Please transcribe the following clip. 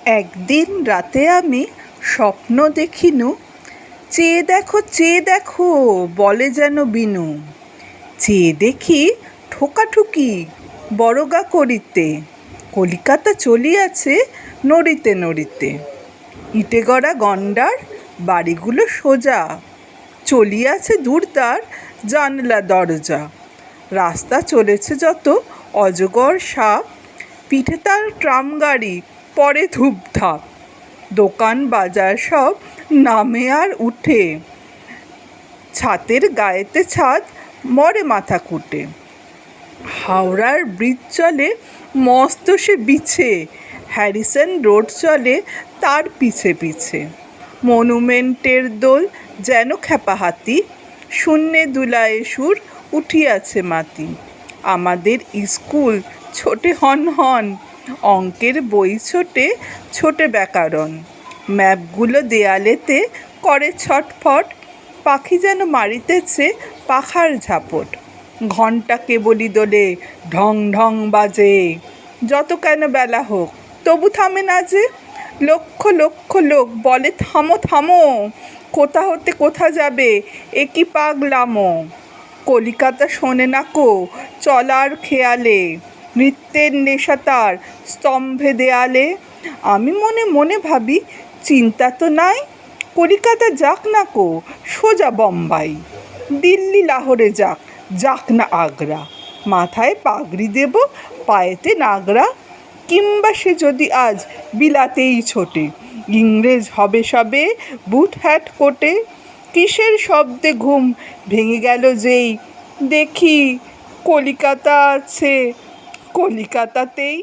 একদিন রাতে আমি স্বপ্ন দেখিনু, চেয়ে দেখো বলে যেন বিনু। চেয়ে দেখি ঠোকাঠুকি বড়গা করিতে, কলিকাতা চলিয়াছে নড়িতে নড়িতে। ইটে গড়া গন্ডার বাড়িগুলো সোজা, চলিয়াছে দূরদার জানলা দরজা। রাস্তা চলেছে যত অজগর সাপ, পিঠে তার ট্রাম গাড়ি পরে ধূপধাপ। দোকান বাজার সব নামে আর উঠে, ছাতের গায়েতে ছাদ মরে মাথা কুটে। হাওড়ার ব্রিজ চলে মস্ত সে বিছে, হ্যারিসন রোড চলে তার পিছে পিছে। মনুমেন্টের দোল যেন খেপা হাতি, শূন্যে দুলায়ে সুর উঠিয়াছে মাতি। আমাদের স্কুল ছোটে হন হন, অঙ্কের বই ছোটে ছোটে ব্যাকরণ। ম্যাপগুলো দেয়ালেতে করে ছটফট, পাখি যেন মারিতেছে পাখার ঝাপট। ঘণ্টা কেবলি দোলে ঢং ঢং বাজে, যত কেন বেলা হোক তবু থামে না যে। লক্ষ লক্ষ লোক বলে থামো থামো, কোথা হতে কোথা যাবে এ কি পাগলামো। কলিকাতা শোনে না কো চলার খেয়ালে, নৃত্যের নেশা তার স্তম্ভে দেয়ালে। আমি মনে মনে ভাবি চিন্তা তো নাই, কলিকাতা যাক না কো সোজা বম্বাই। দিল্লি লাহোরে যাক, যাক না আগ্রা, মাথায় পাগড়ি দেব পায়েতে নাগরা। কিংবা সে যদি আজ বিলাতেই ছোটে, ইংরেজ হবে সবে বুট হ্যাট কোটে। কিসের শব্দে ঘুম ভেঙে গেল যেই দেখি কলিকাতা আছে কলিকাতাতেই।